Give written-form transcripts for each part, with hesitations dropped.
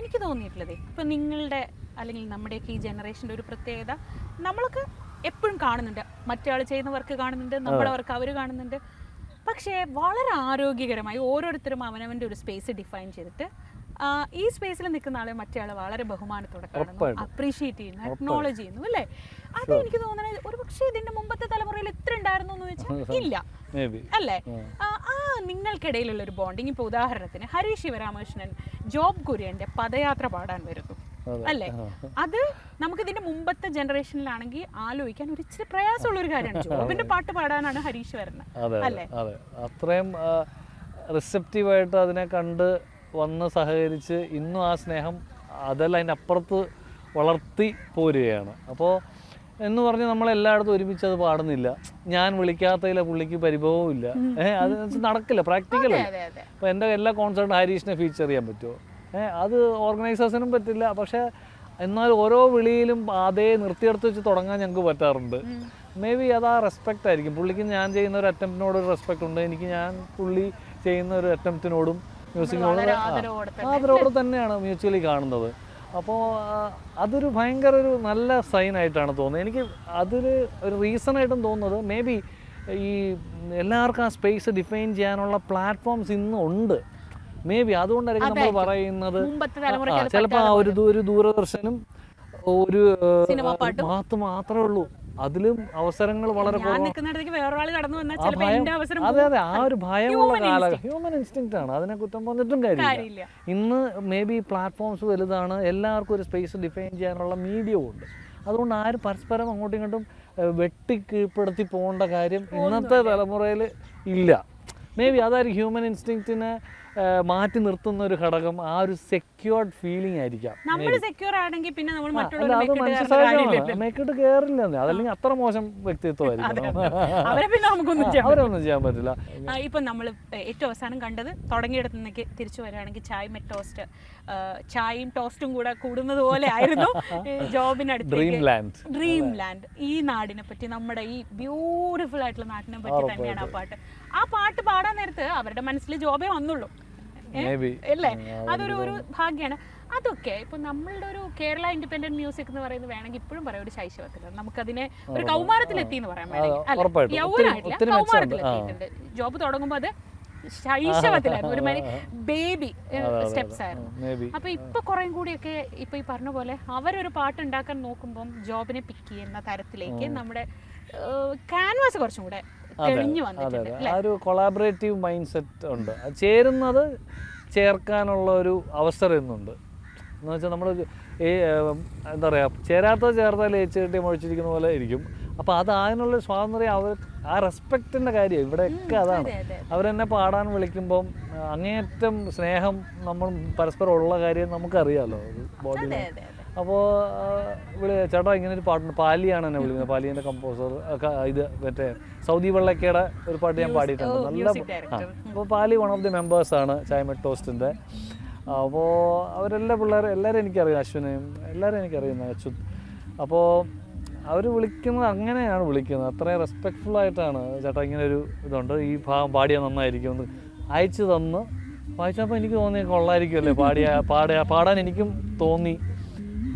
എനിക്ക് തോന്നിയിട്ടുള്ളത് ഇപ്പം നിങ്ങളുടെ അല്ലെങ്കിൽ നമ്മുടെയൊക്കെ ഈ ജനറേഷൻ്റെ ഒരു പ്രത്യേകത, നമ്മളൊക്കെ എപ്പോഴും കാണുന്നുണ്ട്, മറ്റേ ആൾ ചെയ്യുന്ന വർക്ക് കാണുന്നുണ്ട്, നമ്മുടെ വർക്ക് അവർ കാണുന്നുണ്ട്. പക്ഷേ വളരെ ആരോഗ്യകരമായി ഓരോരുത്തരും അവനവൻ്റെ ഒരു സ്പേസ് ഡിഫൈൻ ചെയ്തിട്ട് ഈ സ്പേസിൽ നിൽക്കുന്ന ആളെ മറ്റേ ആൾ വളരെ ബഹുമാനത്തോടെ കാണുന്നു, അപ്രീഷിയേറ്റ് ചെയ്യുന്നു, അക്നോളജ് ചെയ്യുന്നു അല്ലേ? അത് എനിക്ക് തോന്നുന്നത് ഒരു പക്ഷേ ഇതിന്റെ മുമ്പത്തെ തലമുറയിൽ എത്ര ഉണ്ടായിരുന്നു എന്ന് വെച്ചാൽ ഇല്ല അല്ലേ? ആ നിങ്ങൾക്കിടയിലുള്ള ഒരു ബോണ്ടിങ്, ഇപ്പോൾ ഉദാഹരണത്തിന് ഹരീഷ് ശിവരാമകൃഷ്ണൻ ജോബ് കുര്യന്റെ പദയാത്ര പാടാൻ വരുന്നു അല്ലേ? അത് നമുക്ക് ഇതിന്റെ മുമ്പത്തെ ജനറേഷനിലാണെങ്കിൽ ആലോചിക്കാൻ ഒരു ഇച്ചിരി പ്രയാസമുള്ള ഒരു കാര്യമാണ്. ജോബിന്റെ പാട്ട് പാടാനാണ് ഹരീഷ് വരുന്നത് അല്ലേ? അത്രയും റിസെപ്റ്റീവായിട്ട് അതിനെ കണ്ട് വന്ന് സഹകരിച്ച് ഇന്നും ആ സ്നേഹം അതെല്ലാം അതിൻ്റെ അപ്പുറത്ത് വളർത്തി പോരുകയാണ്. അപ്പോൾ എന്ന് പറഞ്ഞ് നമ്മളെല്ലായിടത്തും ഒരുമിച്ച് അത് പാടുന്നില്ല. ഞാൻ വിളിക്കാത്തതിലെ പുള്ളിക്ക് പരിഭവവും ഇല്ല. അത് നടക്കില്ല, പ്രാക്ടിക്കലല്ല. അപ്പോൾ എൻ്റെ എല്ലാ കോൺസേർട്ടും ഹരീഷിനെ ഫീച്ചർ ചെയ്യാൻ പറ്റുമോ? അത് ഓർഗനൈസേഴ്സിനും പറ്റില്ല. പക്ഷേ എന്നാൽ ഓരോ വിളിയിലും അതേ നിർത്തിയെടുത്ത് വെച്ച് തുടങ്ങാൻ ഞങ്ങൾക്ക് പറ്റാറുണ്ട്. മേ ബി അത് ആ റെസ്പെക്റ്റ് ആയിരിക്കും. പുള്ളിക്ക് ഞാൻ ചെയ്യുന്ന ഒരു അറ്റംപ്റ്റിനോടൊരു റെസ്പെക്റ്റ് ഉണ്ട്, എനിക്ക് ഞാൻ പുള്ളി ചെയ്യുന്ന ഒരു അറ്റംപ്റ്റിനോടും മ്യൂസിക്കിനോടും ആദരവോടെ തന്നെയാണ് മ്യൂച്വലി കാണുന്നത്. അപ്പോൾ അതൊരു ഭയങ്കര ഒരു നല്ല സൈനായിട്ടാണ് തോന്നുന്നത്. എനിക്ക് അതിന് ഒരു റീസണായിട്ടും തോന്നുന്നത് മേ ബി ഈ എല്ലാവർക്കും ആ സ്പേസ് ഡിഫൈൻ ചെയ്യാനുള്ള പ്ലാറ്റ്ഫോംസ് ഇന്നും ഉണ്ട്. മേ ബി അതുകൊണ്ടായിരിക്കും നമ്മൾ പറയുന്നത് ചിലപ്പോൾ ആ ഒരു ദൂരദർശനും ഒരു മാത്രമേ ഉള്ളൂ, അതിലും അവസരങ്ങൾ വളരെ അതെ അതെ ആ ഒരു ഭയമുള്ള കാലം ഹ്യൂമൻ ഇൻസ്റ്റിങ്ക്റ്റ് ആണ്, അതിനെ കുറ്റം പറഞ്ഞിട്ടും കാര്യമില്ല. ഇന്ന് മേ ബി പ്ലാറ്റ്ഫോംസ് വലുതാണ്, എല്ലാവർക്കും ഒരു സ്പേസ് ഡിഫൈൻ ചെയ്യാനുള്ള മീഡിയവും ഉണ്ട്. അതുകൊണ്ട് ആരും പരസ്പരം അങ്ങോട്ടും ഇങ്ങോട്ടും വെട്ടിക്കീഴ്പ്പെടുത്തി പോകേണ്ട കാര്യം ഇന്നത്തെ തലമുറയിൽ ഇല്ല. മേ ബി അതായിരിക്കും ഹ്യൂമൻ ഇൻസ്റ്റിങ്ക്റ്റിനെ മാറ്റി നിർത്തുന്ന ഒരു ഘടകം. ആ ഒരു സെക്യൂർഡ് ഫീലിംഗ് ആയിരിക്കാം. മേക്കിട്ട് കയറില്ല, അതല്ലെങ്കിൽ അത്ര മോശം വ്യക്തിത്വമായിരിക്കും, അവരൊന്നും ചെയ്യാൻ പറ്റില്ല. ഇപ്പൊ നമ്മൾ ഏറ്റവും അവസാനം കണ്ടത് തുടങ്ങിയിടത്ത് നിന്നൊക്കെ തിരിച്ചു വരികയാണെങ്കിൽ ചായയും ടോസ്റ്റും കൂടെ കൂടുന്നത് പോലെ ആയിരുന്നു ജോബിനടുത്ത്. ഡ്രീം ലാൻഡ് ഈ നാടിനെ പറ്റി, നമ്മുടെ ഈ ബ്യൂട്ടിഫുൾ ആയിട്ടുള്ള നാട്ടിനെ പറ്റി തന്നെയാണ് ആ പാട്ട് പാടാൻ നേരത്ത് അവരുടെ മനസ്സിൽ ജോബേ വന്നുള്ളൂ അല്ലേ? അതൊരു ഭാഗ്യമാണ്. അതൊക്കെ ഇപ്പൊ നമ്മളുടെ ഒരു കേരള ഇൻഡിപെൻഡന്റ് മ്യൂസിക് എന്ന് പറയുന്നത് വേണമെങ്കിൽ ഇപ്പോഴും പറയാം ഒരു ശൈശവത്തിലാണ്, നമുക്കതിനെ ഒരു കൗമാരത്തിലെത്തി എന്ന് പറയാൻ വേണമെങ്കിൽ, യൗവനായിട്ടില്ല കൗമാരത്തിലെത്തിയിട്ടുണ്ട്. ജോബ് തുടങ്ങുമ്പോൾ അത് ശൈശവത്തിലായിരുന്നു, ഒരു ബേബി സ്റ്റെപ്സ് ആയിരുന്നു. അപ്പൊ ഇപ്പൊ കുറേ കൂടിയൊക്കെ ഇപ്പൊ ഈ പറഞ്ഞ പോലെ അവരൊരു പാട്ട് ഉണ്ടാക്കാൻ നോക്കുമ്പോൾ ജോബിനെ പിക്ക് ചെയ്യുന്ന തരത്തിലേക്ക് നമ്മുടെ ക്യാൻവാസ് കുറച്ചും കൂടെ തെളിഞ്ഞു വന്നിട്ടുണ്ട്. ആ ഒരു കൊളാബറേറ്റീവ് മൈൻഡ് സെറ്റ് ഉണ്ട്, ചേരുന്നത് ചേർക്കാനുള്ള ഒരു അവസരം ഇന്നുണ്ട്. എന്ന് വെച്ചാൽ നമ്മൾ എന്താ പറയുക, ചേരാത്തത് ചേർത്താൽ ഏച്ചുകെട്ടി മുഴിച്ചിരിക്കുന്ന പോലെ ഇരിക്കും. അപ്പോൾ അത് അതിനുള്ള സ്വാതന്ത്ര്യം, അവർ ആ റെസ്പെക്റ്റിൻ്റെ കാര്യം ഇവിടെയൊക്കെ അതാണ്. അവരെന്നെ പാടാൻ വിളിക്കുമ്പം അങ്ങേയറ്റം സ്നേഹം നമ്മൾ പരസ്പരം ഉള്ള കാര്യം നമുക്കറിയാമല്ലോ ബോഡിയിൽ. അപ്പോൾ ചേട്ടാ ഇങ്ങനെ ഒരു പാട്ടുണ്ട്, പാലിയാണ് എന്നെ വിളിക്കുന്നത്, പാലിയൻ്റെ കമ്പോസർ. ഇത് മറ്റേ സൗദി വെള്ളക്കയുടെ ഒരു പാട്ട് ഞാൻ പാടിയിട്ടുണ്ട്, നല്ല. അപ്പോൾ പാലി വൺ ഓഫ് ദി മെമ്പേഴ്സാണ് ചായ്മറ്റ് ടോസ്റ്റിൻ്റെ. അപ്പോൾ അവരെല്ലാ എല്ലാവരും എനിക്കറിയാം, അശ്വിനെയും എല്ലാവരും എനിക്കറിയുന്ന അച്യുത്. അപ്പോൾ അവർ വിളിക്കുന്നത് അങ്ങനെയാണ് വിളിക്കുന്നത്, അത്രയും റെസ്പെക്റ്റ്ഫുള്ളായിട്ടാണ്. ചേട്ടാ ഇങ്ങനെ ഒരു ഇതുണ്ട്, ഈ ഭാഗം പാടിയാൽ നന്നായിരിക്കും എന്ന് അയച്ചു തന്ന് വായിച്ചപ്പോൾ എനിക്ക് തോന്നി കൊള്ളായിരിക്കുമല്ലേ, പാടാൻ എനിക്കും തോന്നി.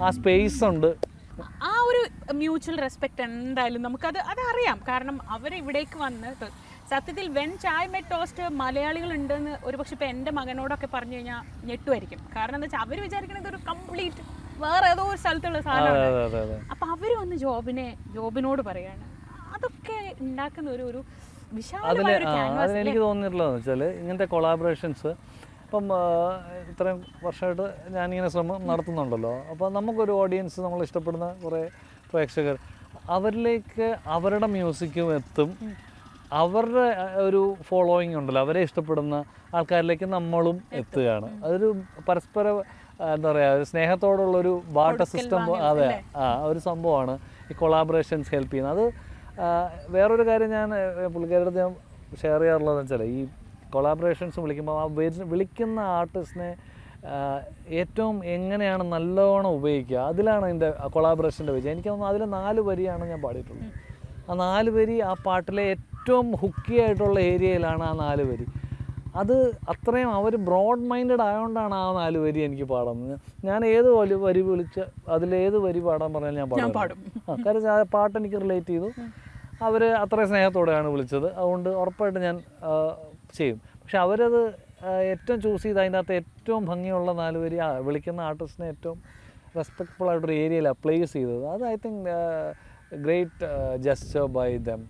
ആ സ്പേസ് ഉണ്ട്, ആ ഒരു മ്യൂച്വൽ റെസ്പെക്ട് എന്തായാലും നമുക്കത് അതറിയാം. കാരണം അവരിവിടേക്ക് വന്ന് സത്യത്തിൽ വെൻ ചായ് മെറ്റ് ടോസ്റ്റ് മലയാളികൾ ഉണ്ടെന്ന് ഒരു പക്ഷെ ഇപ്പം എൻ്റെ മകനോടൊക്കെ പറഞ്ഞു കഴിഞ്ഞാൽ ഞെട്ടുമായിരിക്കും. കാരണം എന്താ വെച്ചാൽ അവർ വിചാരിക്കുന്നത് ഒരു കംപ്ലീറ്റ് വേറെ ഏതോ ഒരു സ്ഥലത്തുള്ള സാധനമാണ്. അപ്പം അവർ വന്ന് ജോബിനോട് പറയാണ്. അതൊക്കെ ഉണ്ടാക്കുന്ന ഒരു വിശാലമായ ഒരു ക്യാൻവാസ്. എനിക്ക് തോന്നിയിട്ടുള്ളതെന്ന് വെച്ചാൽ ഇങ്ങനത്തെ കൊളാബറേഷൻസ് ഇപ്പം ഇത്രയും വർഷമായിട്ട് ഞാനിങ്ങനെ ശ്രമം നടത്തുന്നുണ്ടല്ലോ. അപ്പോൾ നമുക്കൊരു ഓഡിയൻസ്, നമ്മൾ ഇഷ്ടപ്പെടുന്ന കുറേ പ്രേക്ഷകർ, അവരിലേക്ക് അവരുടെ മ്യൂസിക്കും എത്തും. അവരുടെ ഒരു ഫോളോയിങ് ഉണ്ടല്ലോ, അവരെ ഇഷ്ടപ്പെടുന്ന ആൾക്കാരിലേക്ക് നമ്മളും എത്തുകയാണ്. അതൊരു പരസ്പര എന്താ പറയുക, ഒരു സ്നേഹത്തോടുള്ളൊരു ബാർട്ടർ സിസ്റ്റം. അതെ, ഒരു സംഭവമാണ് ഈ കൊളാബറേഷൻസ് ഹെൽപ്പ് ചെയ്യുന്നത്. അത് വേറൊരു കാര്യം ഞാൻ പുള്ളിക്കാരുടെ ഞാൻ ഷെയർ ചെയ്യാറുള്ളതെന്ന് വെച്ചാൽ, ഈ കൊളാബറേഷൻസ് വിളിക്കുമ്പോൾ ആ വിളിക്കുന്ന ആർട്ടിസ്റ്റിനെ ഏറ്റവും എങ്ങനെയാണ് നല്ലോണം ഉപയോഗിക്കുക, അതിലാണ് എൻ്റെ കൊളാബറേഷൻ്റെ വിജയം. എനിക്ക് തോന്നുന്നു അതിൽ 4 വരിയാണ് ഞാൻ പാടിയിട്ടുള്ളത്. ആ 4 വരി ആ പാട്ടിലെ ഏറ്റവും ഹുക്കി ആയിട്ടുള്ള ഏരിയയിലാണ് ആ 4 വരി. അത് അത്രയും അവർ ബ്രോഡ് മൈൻഡഡ് ആയതുകൊണ്ടാണ് ആ 4 വരി എനിക്ക് പാടുന്നത്. ഞാൻ ഏത് വരി വിളിച്ച് അതിലേത് വരി പാടാൻ പറഞ്ഞാലും ഞാൻ പാടും. കാര്യം ആ പാട്ട് എനിക്ക് റിലേറ്റ് ചെയ്തു. അവർ അത്രയും സ്നേഹത്തോടെയാണ് വിളിച്ചത്, അതുകൊണ്ട് ഉറപ്പായിട്ട് ഞാൻ ചെയ്യും. പക്ഷെ അവരത് ഏറ്റവും ചൂസ് ചെയ്ത് അതിൻ്റെ അകത്ത് ഏറ്റവും ഭംഗിയുള്ള 4 വരി വിളിക്കുന്ന ആർട്ടിസ്റ്റിനെ ഏറ്റവും റെസ്പെക്റ്റ്ഫുൾ ആയിട്ടൊരു ഏരിയയിലാണ് പ്ലേസ് ചെയ്തത്. അത് I think great gesture by dum.